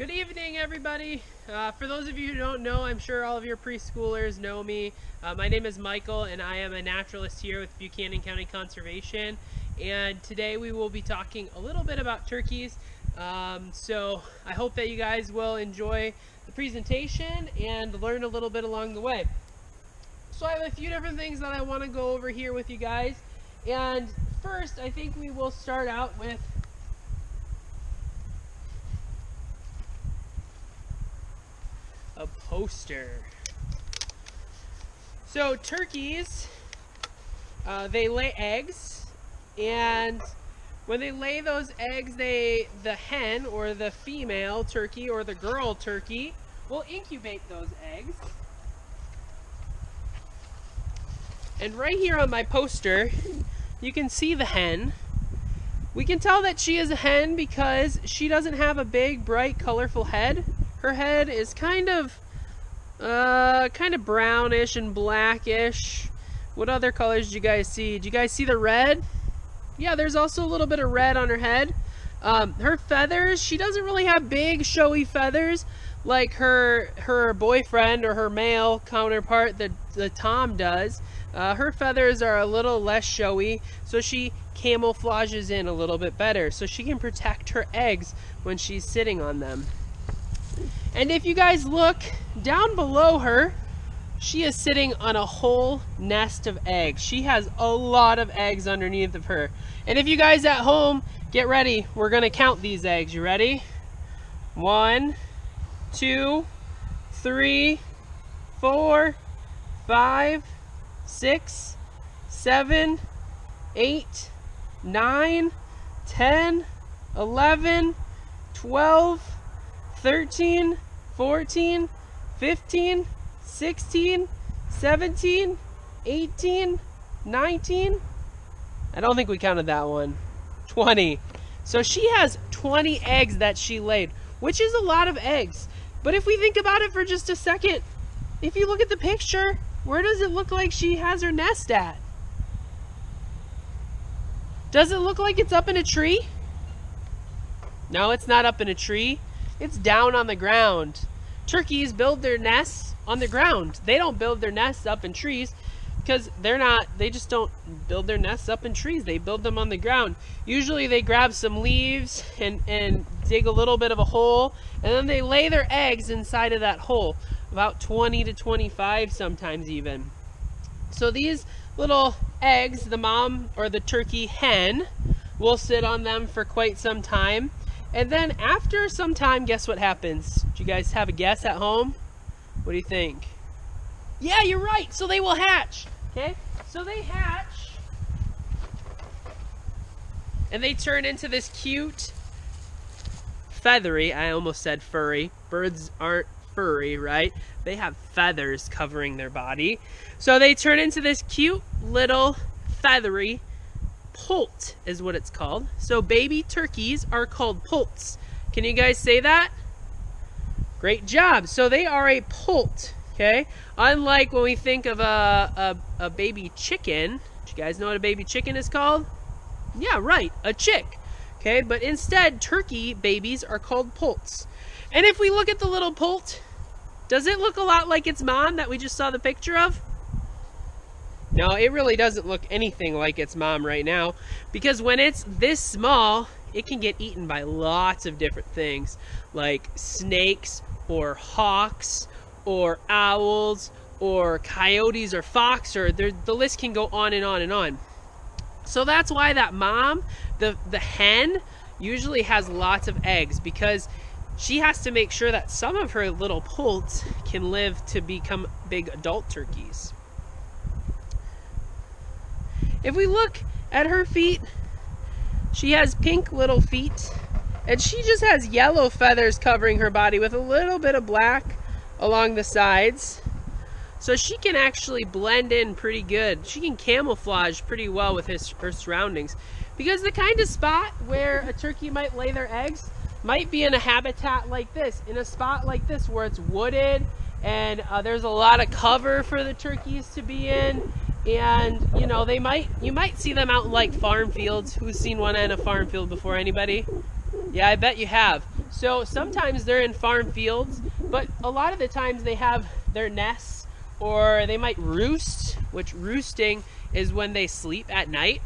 Good evening, everybody. For those of you who don't know, I'm sure all of your preschoolers know me. My name is Michael, and I am a naturalist here with Buchanan County Conservation. And today we will be talking a little bit about turkeys. So I hope that you guys will enjoy the presentation and learn a little bit along the way. So I have a few different things that I want to go over here with you guys. And first, I think we will start out with a poster. So turkeys, they lay eggs, and when they lay those eggs, the hen or the female turkey or the girl turkey will incubate those eggs. And right here on my poster, you can see the hen. We can tell that she is a hen because she doesn't have a big, bright, colorful head. Her head is kind of brownish and blackish. What other colors do you guys see? Do you guys see the red? Yeah, there's also a little bit of red on her head. Her feathers, she doesn't really have big, showy feathers like her boyfriend or her male counterpart, the tom, does. Her feathers are a little less showy, so she camouflages in a little bit better, so she can protect her eggs when she's sitting on them. And if you guys look down below her, she is sitting on a whole nest of eggs. She has a lot of eggs underneath of her. And if you guys at home, get ready. We're gonna count these eggs. You ready? 1, 2, 3, 4, 5, 6, 7, 8, 9, 10, 11, 12, 13, 14, 15, 16, 17, 18, 19. I don't think we counted that one. 20. So she has 20 eggs that she laid, which is a lot of eggs. But if we think about it for just a second, if you look at the picture, where does it look like she has her nest at? Does it look like it's up in a tree? No, it's not up in a tree. It's down on the ground. Turkeys build their nests on the ground. They don't build their nests up in trees because they just don't build their nests up in trees. They build them on the ground. Usually they grab some leaves and dig a little bit of a hole, and then they lay their eggs inside of that hole, about 20 to 25 sometimes even. So these little eggs, the mom or the turkey hen will sit on them for quite some time. And then after some time, guess what happens? Do you guys have a guess at home? What do you think? Yeah, you're right. So they will hatch. Okay? So they hatch. And they turn into this cute, feathery, I almost said furry. Birds aren't furry, right? They have feathers covering their body. So they turn into this cute little feathery poult is what it's called. So baby turkeys are called poults. Can you guys say that? Great job. So they are a poult, okay? Unlike when we think of a baby chicken. Do you guys know what a baby chicken is called? Yeah, right, a chick. Okay, but instead turkey babies are called poults. And if we look at the little poult, does it look a lot like its mom that we just saw the picture of? No, it really doesn't look anything like its mom right now, because when it's this small, it can get eaten by lots of different things, like snakes or hawks or owls or coyotes or fox, or the list can go on and on and on. So that's why that mom, the hen, usually has lots of eggs, because she has to make sure that some of her little poults can live to become big adult turkeys. If we look at her feet, she has pink little feet, and she just has yellow feathers covering her body with a little bit of black along the sides. So she can actually blend in pretty good. She can camouflage pretty well with her surroundings, because the kind of spot where a turkey might lay their eggs might be in a habitat like this, in a spot like this where it's wooded and there's a lot of cover for the turkeys to be in. And you know, you might see them out in like farm fields. Who's seen one in a farm field before? Anybody? Yeah, I bet you have. So sometimes they're in farm fields, but a lot of the times they have their nests, or they might roost, which roosting is when they sleep at night.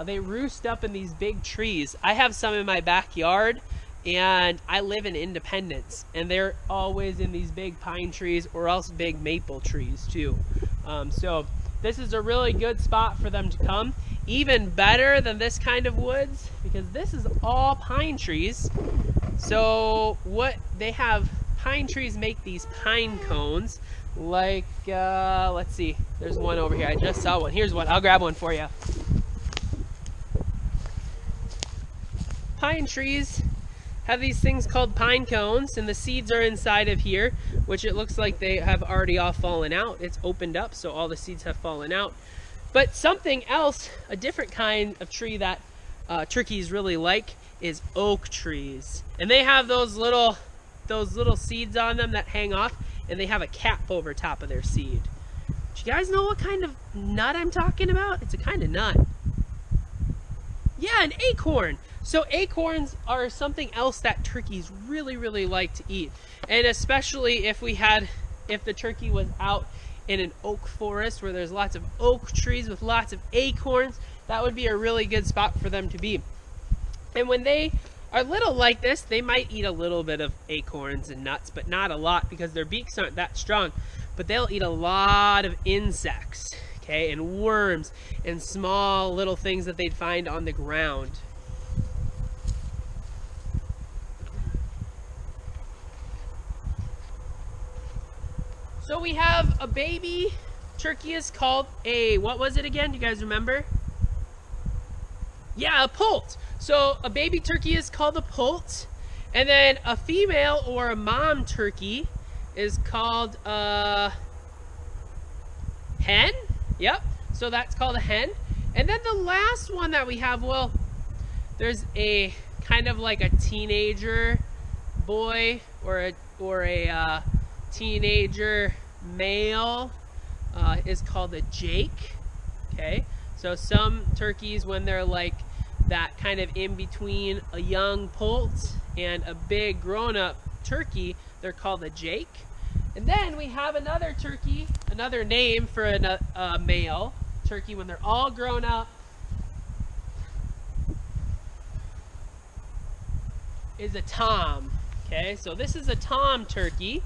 They roost up in these big trees. I have some in my backyard, and I live in Independence, and they're always in these big pine trees or else big maple trees too. So this is a really good spot for them to come. Even better than this kind of woods, because this is all pine trees. So what they have, pine trees make these pine cones, like, let's see, there's one over here. I just saw one. Here's one. I'll grab one for you. Pine trees have these things called pine cones, and the seeds are inside of here, which it looks like they have already all fallen out. It's opened up, so all the seeds have fallen out. But something else, a different kind of tree that turkeys really like, is oak trees. And they have those little seeds on them that hang off, and they have a cap over top of their seed. Do you guys know what kind of nut I'm talking about? It's a kind of nut. Yeah, an acorn. So acorns are something else that turkeys really, really like to eat. And especially if the turkey was out in an oak forest where there's lots of oak trees with lots of acorns, that would be a really good spot for them to be. And when they are little like this, they might eat a little bit of acorns and nuts, but not a lot because their beaks aren't that strong. But they'll eat a lot of insects, okay, and worms and small little things that they'd find on the ground. So we have a baby turkey is called a, what was it again? Do you guys remember? Yeah, a poult. So a baby turkey is called a poult. And then a female or a mom turkey is called a hen. Yep, so that's called a hen. And then the last one that we have, well, there's a kind of like a teenager boy or a teenager male is called a jake. Okay, so some turkeys, when they're like that kind of in between a young poult and a big grown-up turkey, they're called a jake. And then we have another turkey, another name for a male turkey when they're all grown up is a tom. Okay, so this is a tom turkey.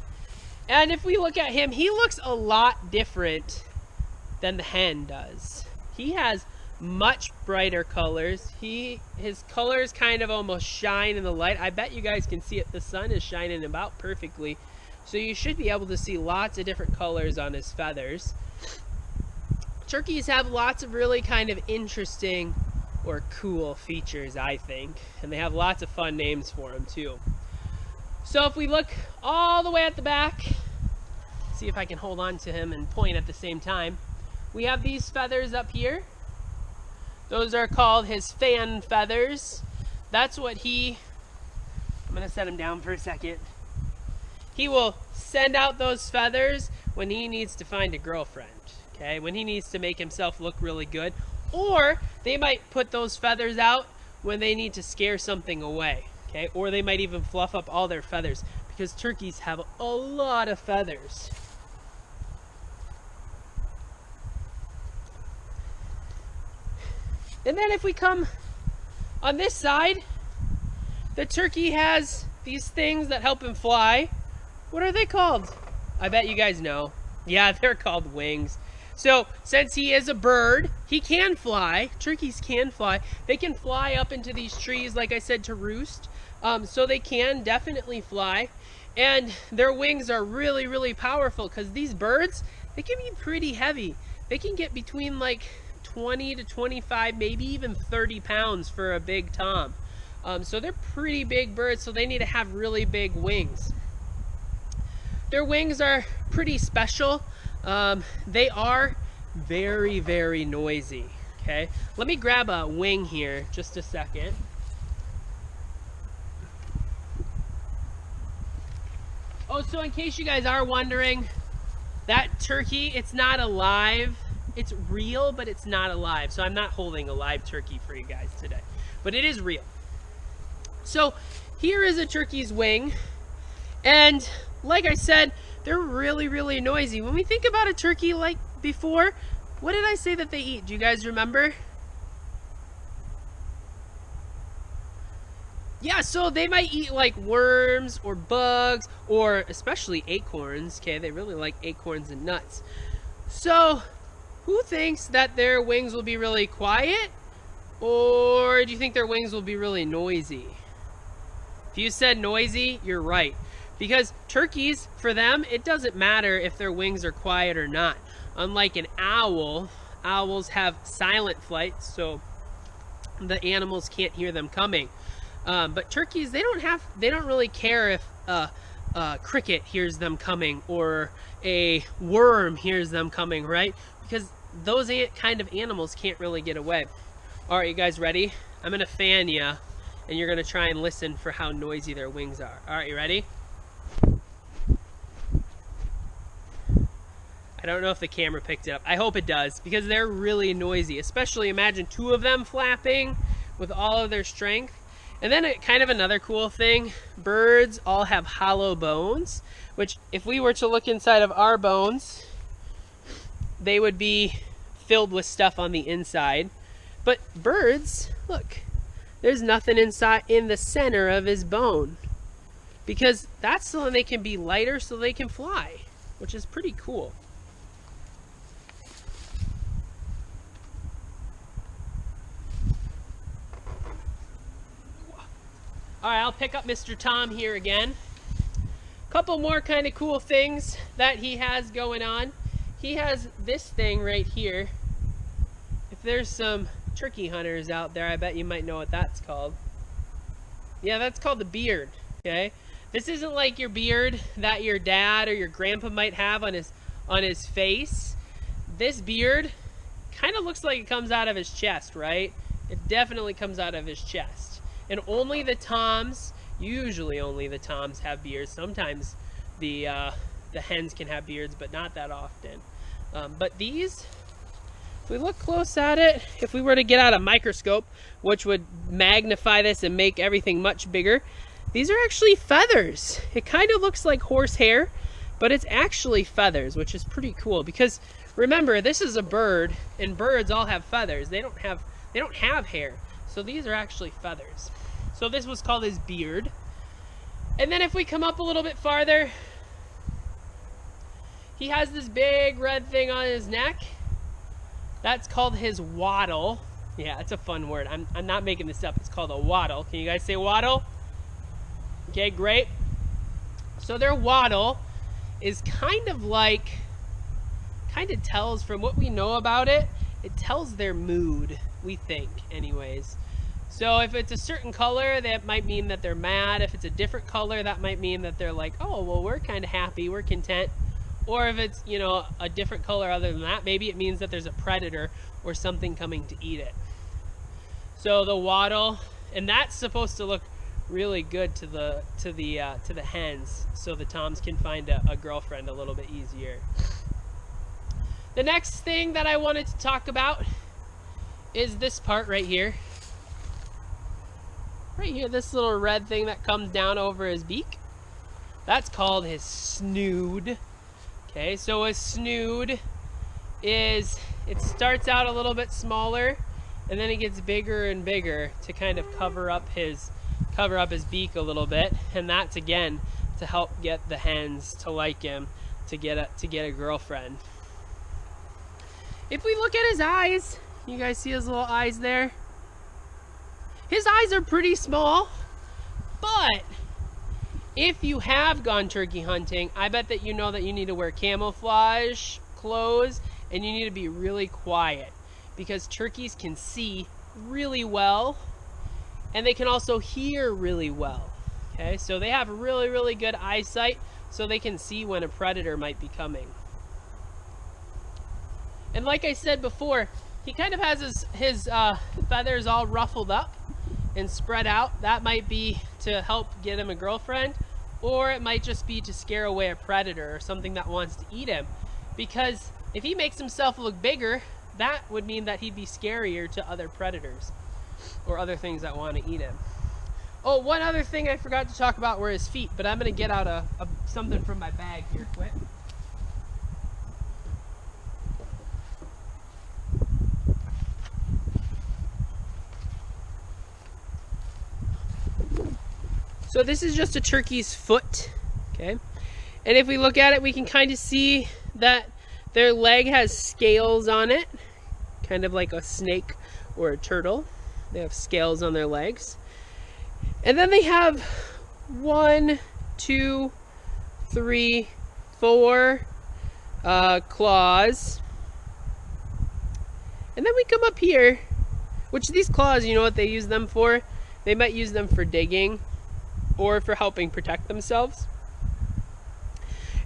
And if we look at him, he looks a lot different than the hen does. He has much brighter colors. His colors kind of almost shine in the light. I bet you guys can see it. The sun is shining about perfectly. So you should be able to see lots of different colors on his feathers. Turkeys have lots of really kind of interesting or cool features, I think. And they have lots of fun names for them too. So if we look all the way at the back, see if I can hold on to him and point at the same time. We have these feathers up here. Those are called his fan feathers. That's what I'm gonna set him down for a second. He will send out those feathers when he needs to find a girlfriend, okay? When he needs to make himself look really good. Or they might put those feathers out when they need to scare something away. Okay, or they might even fluff up all their feathers because turkeys have a lot of feathers. And then if we come on this side, the turkey has these things that help him fly. What are they called? I bet you guys know. Yeah, they're called wings. So since he is a bird, he can fly. Turkeys can fly. They can fly up into these trees, like I said, to roost. So they can definitely fly. And their wings are really, really powerful because these birds, they can be pretty heavy. They can get between like 20 to 25, maybe even 30 pounds for a big tom. So they're pretty big birds, so they need to have really big wings. Their wings are pretty special. They are very, very noisy, okay? Let me grab a wing here, just a second. Oh, so in case you guys are wondering, that turkey, it's not alive. It's real, but it's not alive. So I'm not holding a live turkey for you guys today, but it is real. So here is a turkey's wing, and like I said, they're really, really noisy. When we think about a turkey like before, what did I say that they eat? Do you guys remember? Yeah, so they might eat like worms or bugs, or especially acorns, okay? They really like acorns and nuts. So who thinks that their wings will be really quiet? Or do you think their wings will be really noisy? If you said noisy, you're right. Because turkeys, for them, it doesn't matter if their wings are quiet or not. Unlike an owl, owls have silent flight, so the animals can't hear them coming. But turkeys, they don't really care if a cricket hears them coming or a worm hears them coming, right? Because those kind of animals can't really get away. All right, you guys ready? I'm gonna fan you, and you're gonna try and listen for how noisy their wings are. All right, you ready? I don't know if the camera picked it up. I hope it does, because they're really noisy. Especially imagine two of them flapping with all of their strength. And then kind of another cool thing, birds all have hollow bones, which if we were to look inside of our bones, they would be filled with stuff on the inside. But birds, look, there's nothing inside in the center of his bone, because that's so they can be lighter so they can fly, which is pretty cool. All right, I'll pick up Mr. Tom here again. Couple more kind of cool things that he has going on. He has this thing right here. If there's some turkey hunters out there, I bet you might know what that's called. Yeah, that's called the beard, okay? This isn't like your beard that your dad or your grandpa might have on his face. This beard kind of looks like it comes out of his chest, right? It definitely comes out of his chest. And only the toms, usually only the toms have beards. Sometimes the hens can have beards, but not that often. But these, if we look close at it, if we were to get out a microscope, which would magnify this and make everything much bigger, these are actually feathers. It kind of looks like horse hair, but it's actually feathers, which is pretty cool. Because remember, this is a bird, and birds all have feathers. They don't have hair. So these are actually feathers. So this was called his beard. And then if we come up a little bit farther, he has this big red thing on his neck. That's called his wattle. Yeah, it's a fun word. I'm not making this up. It's called a wattle. Can you guys say wattle? Okay, great. So their wattle is kind of tells, from what we know about it, it tells their mood, we think anyways. So if it's a certain color, that might mean that they're mad. If it's a different color, that might mean that they're like, oh, well, we're kind of happy, we're content. Or if it's, you know, a different color other than that, maybe it means that there's a predator or something coming to eat it. So the wattle, and that's supposed to look really good to the hens, so the toms can find a girlfriend a little bit easier. The next thing that I wanted to talk about is this part right here. Right here, this little red thing that comes down over his beak. That's called his snood. Okay, so a snood is, it starts out a little bit smaller, and then it gets bigger and bigger to kind of cover up his beak a little bit, and that's again to help get the hens to like him, to get a girlfriend. If we look at his eyes, you guys see his little eyes there? His eyes are pretty small, but if you have gone turkey hunting, I bet that you know that you need to wear camouflage clothes and you need to be really quiet, because turkeys can see really well and they can also hear really well. Okay, so they have really, really good eyesight, so they can see when a predator might be coming. And like I said before, he kind of has his feathers all ruffled up and spread out. That might be to help get him a girlfriend, or it might just be to scare away a predator or something that wants to eat him. Because if he makes himself look bigger, that would mean that he'd be scarier to other predators or other things that want to eat him. Oh, one other thing I forgot to talk about were his feet, but I'm going to get out something from my bag here quick. So this is just a turkey's foot, okay? And if we look at it, we can kind of see that their leg has scales on it, kind of like a snake or a turtle. They have scales on their legs. And then they have 1, 2, 3, 4 claws. And then we come up here, which these claws, you know what they use them for? They might use them for digging or for helping protect themselves.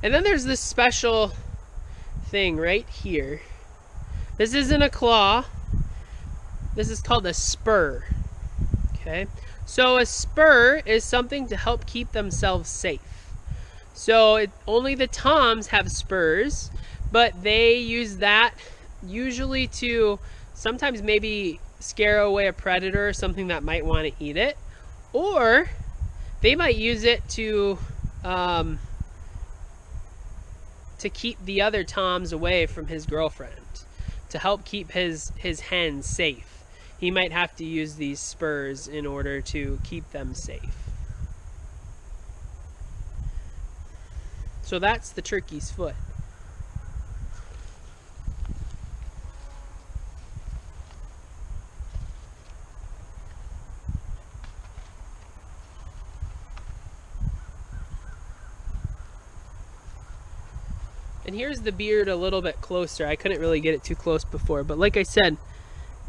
And then there's this special thing right here. This isn't a claw. This is called a spur. Okay? So a spur is something to help keep themselves safe. So only the toms have spurs, but they use that usually to sometimes maybe scare away a predator or something that might want to eat it. Or they might use it to keep the other toms away from his girlfriend, to help keep his hens safe. He might have to use these spurs in order to keep them safe. So that's the turkey's foot. And here's the beard a little bit closer. I couldn't really get it too close before, but like I said,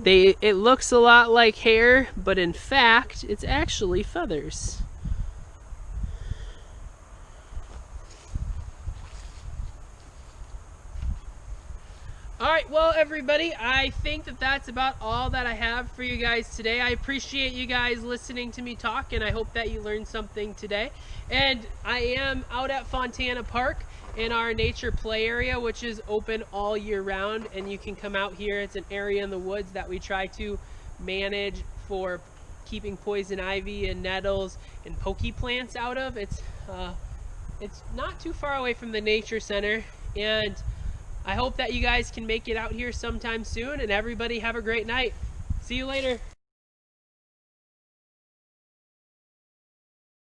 it looks a lot like hair, but in fact, it's actually feathers. Alright, well everybody, I think that's about all that I have for you guys today. I appreciate you guys listening to me talk, and I hope that you learned something today. And I am out at Fontana Park in our nature play area, which is open all year round, and you can come out here. It's an area in the woods that we try to manage for keeping poison ivy and nettles and pokey plants out of. It's not too far away from the nature center, and I hope that you guys can make it out here sometime soon, and everybody have a great night. See you later.